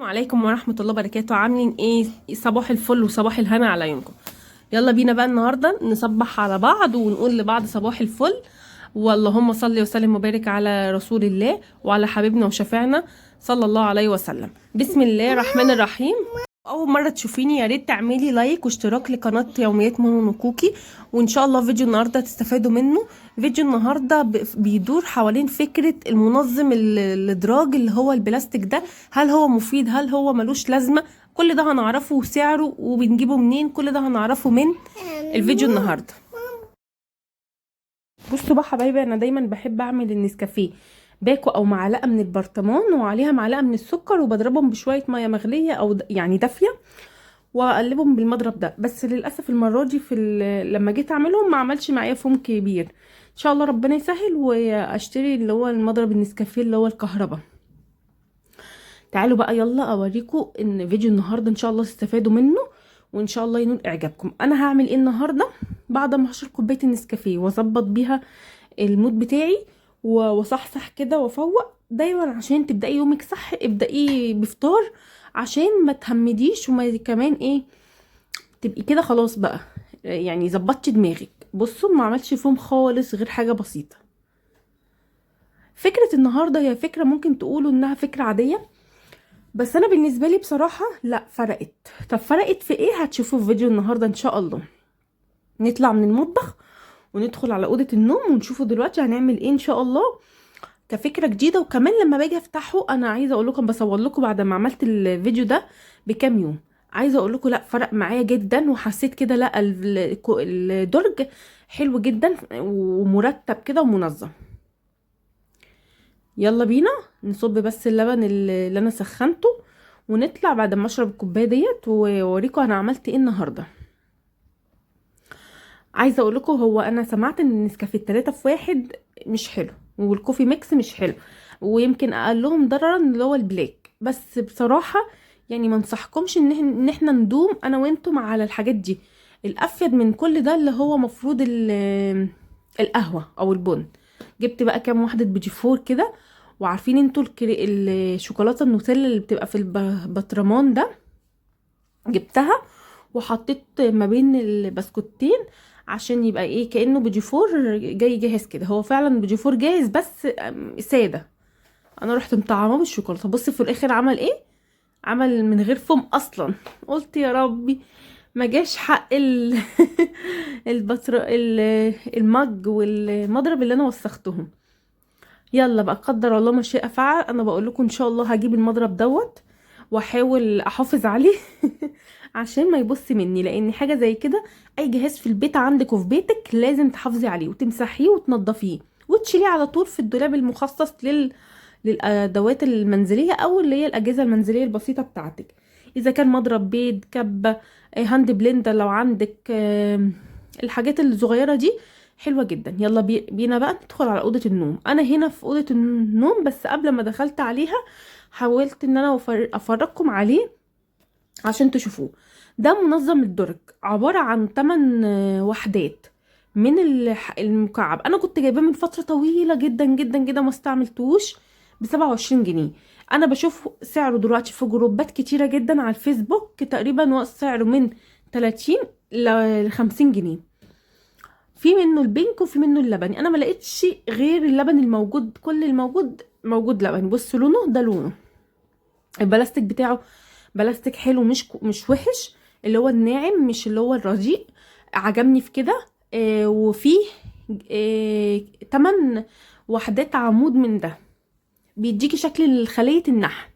عليكم ورحمة الله وبركاته. عاملين ايه؟ صباح الفل وصباح الهنا على يومكم. يلا بينا بقى النهاردة نصبح على بعض ونقول لبعض صباح الفل، واللهم صل وسلم وبارك على رسول الله وعلى حبيبنا وشفيعنا صلى الله عليه وسلم. بسم الله الرحمن الرحيم. اول مرة تشوفيني يا ريت تعملي لايك واشتراك لقناة يوميات منى وكوكي، وان شاء الله فيديو النهاردة تستفادوا منه. فيديو النهاردة بيدور حوالين فكرة المنظم الادراج اللي هو البلاستيك ده، هل هو مفيد، هل هو ملوش لازمة؟ كل ده هنعرفه، وسعره وبنجيبه منين، كل ده هنعرفه من الفيديو النهاردة. بصوا بقى حبايبي، انا دايما بحب اعمل النسكافيه باكو او معلقه من البرطمان وعليها معلقه من السكر، وبضربهم بشويه ميه مغليه او يعني دافيه، واقلبهم بالمضرب ده. بس للاسف المره دي لما جيت اعملهم ما عملش معايا فوم كبير. ان شاء الله ربنا يسهل واشتري اللي هو المضرب النسكافيه اللي هو الكهرباء. تعالوا بقى يلا اوريكم ان فيديو النهارده ان شاء الله تستفادوا منه، وان شاء الله ينول اعجابكم. انا هعمل ايه النهارده؟ بعد ما هشرب كوبايه النسكافيه واظبط بيها المود بتاعي وصحصح كده وافوق دايما، عشان تبداي يومك صح. ابداي بفطار عشان ما تهمديش، وما كمان ايه تبقي كده خلاص بقى، يعني ظبطتي دماغك. بصوا ما عملتش فيهم خالص غير حاجه بسيطه. فكره النهارده هي فكره ممكن تقولوا انها فكره عاديه، بس انا بالنسبه لي بصراحه لا فرقت. طب فرقت في ايه؟ هتشوفوا في فيديو النهارده ان شاء الله. نطلع من المطبخ وندخل على اوضه النوم ونشوفوا دلوقتي هنعمل ايه ان شاء الله كفكره جديده. وكمان لما باجي افتحه، انا عايزه اقول لكم، بصور لكم بعد ما عملت الفيديو ده بكام يوم، عايزه اقول لكم لا فرق معايا جدا، وحسيت كده لا الدرج حلو جدا ومرتب كده ومنظم. يلا بينا نصب بس اللبن اللي انا سخنته، ونطلع بعد ما اشرب الكوبايه ديت واوريكم انا عملت ايه النهارده. عايزه اقول لكم، هو انا سمعت ان النسكافيه 3 في 1 مش حلو، والكوفي ميكس مش حلو، ويمكن اقلهم ضررا اللي هو البلاك. بس بصراحه يعني ما انصحكمش ان احنا ندوم انا وانتم على الحاجات دي. الافيد من كل ده اللي هو مفروض القهوه او البن. جبت بقى كام واحده بيجيفور كده، وعارفين انتوا الشوكولاته النوتيلا اللي بتبقى في البطرمان ده، جبتها وحطيت ما بين البسكوتين عشان يبقى ايه كأنه بيجيفور جاي جاهز كده. هو فعلا بيجيفور جاهز بس سادة. انا رحت مطعمه بالشوكولاته. بص في الاخر عمل ايه؟ عمل من غير فوم اصلا. قلت يا ربي ما جاش حق المج والمضرب اللي انا وسختهم. يلا بقى قدر الله ما شاء فعل. انا بقول لكم ان شاء الله هجيب المضرب دوت واحاول احافظ عليه عشان ما يبص مني، لان حاجه زي كده اي جهاز في البيت عندك وفي بيتك لازم تحافظي عليه وتمسحيه وتنضفيه وتشيليه على طول في الدولاب المخصص للادوات المنزليه، او اللي هي الاجهزه المنزليه البسيطه بتاعتك. اذا كان مضرب بيض، كبه، هاند بلندر لو عندك، الحاجات الصغيره دي حلوه جدا. يلا بينا بقى ندخل على اوضه النوم. انا هنا في اوضه النوم، بس قبل ما دخلت عليها حاولت ان انا افرجكم عليه عشان تشوفوه. ده منظم الدرج، عباره عن 8 وحدات من المكعب. انا كنت جايباه من فتره طويله جدا جدا جدا ما استعملتوش، ب27 جنيه. انا بشوف سعره دلوقتي في جروبات كتيره جدا على الفيسبوك تقريبا سعره من 30 ل 50 جنيه. في منه البينك وفي منه اللبني. انا ما لقيتش غير اللبن الموجود، كل الموجود موجود لبني. بص لونه ده، لونه البلاستيك بتاعه بلاستيك حلو، مش وحش، اللي هو الناعم مش اللي هو الرديء. عجبني في كده. وفيه 8 وحدات عمود من ده، بيديكي شكل خلية النحل.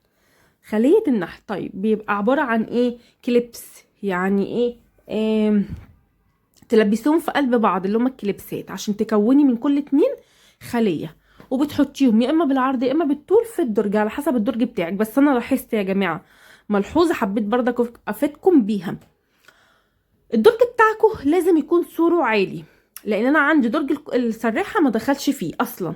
خلية النحل طيب بيبقى عبارة عن ايه؟ كليبس. يعني ايه؟ تلبسيهم في قلب بعض اللي هما الكليبسات، عشان تكوني من كل 2 خلية، وبتحطيهم يا اما بالعرض يا اما بالطول في الدرج على حسب الدرج بتاعك. بس انا لاحظت يا جماعة ملحوظة حبيت برضك افيدكم بيها. الدرج بتاعكم لازم يكون سوره عالي، لان انا عندي درج السراحة ما دخلش فيه اصلا،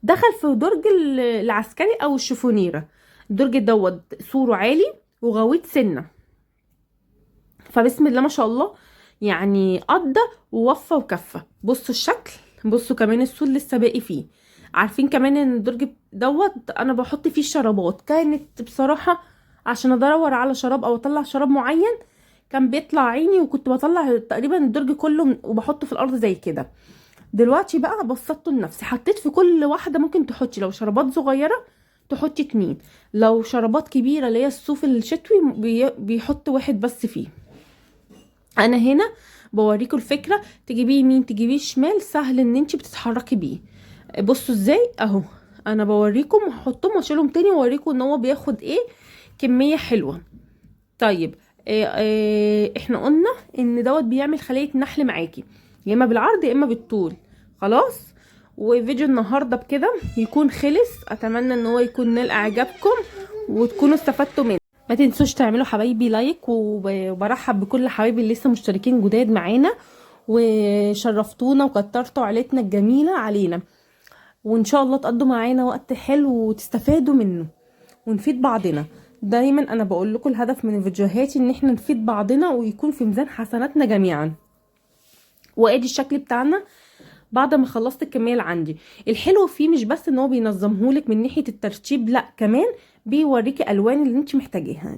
دخل في درج العسكري او الشفونيرة. الدرج دوت سوره عالي وغويط سنة، فبسم الله ما شاء الله يعني قضى ووفى وكفى. بصوا الشكل، بصوا كمان السول لسه باقي فيه. عارفين كمان ان الدرج دوت انا بحط فيه الشرابات، كانت بصراحة عشان ادور على شراب او اطلع شراب معين، كان بيطلع عيني وكنت بطلع تقريبا الدرج كله وبحطه في الارض زي كده. دلوقتي بقى بسطته لنفسي، حطيت في كل واحده ممكن تحطي لو شرابات صغيره تحطي 2، لو شرابات كبيره اللي هي الصوف الشتوي بيحط واحد بس فيه. انا هنا بوريكم الفكره، تجيبيه يمين تجيبيه شمال، سهل ان انت بتتحركي بيه. بصوا ازاي اهو، انا بوريكم هحطهم واشيلهم تاني واوريكم ان هو بياخد ايه كميه حلوه. طيب احنا قلنا ان دوت بيعمل خليه نحل معاكي، يا اما بالعرض يا اما بالطول. خلاص، وفيديو النهارده بكده يكون خلص، اتمنى ان هو يكون نال اعجابكم وتكونوا استفدتوا منه. ما تنسوش تعملوا حبايبي لايك، وبرحب بكل حبايبي اللي لسه مشتركين جداد معانا، وشرفتونا وكترتوا عيلتنا الجميله علينا، وان شاء الله تقضوا معانا وقت حلو وتستفادوا منه ونفيد بعضنا. دايما انا بقول لكم الهدف من فيديوهاتي ان احنا نفيد بعضنا ويكون في ميزان حسناتنا جميعا. وادي الشكل بتاعنا بعد ما خلصت الكميه اللي عندي. الحلو فيه مش بس ان هو بينظمهولك من ناحيه الترتيب، لا كمان بيوريكي الوان اللي انت محتاجاها.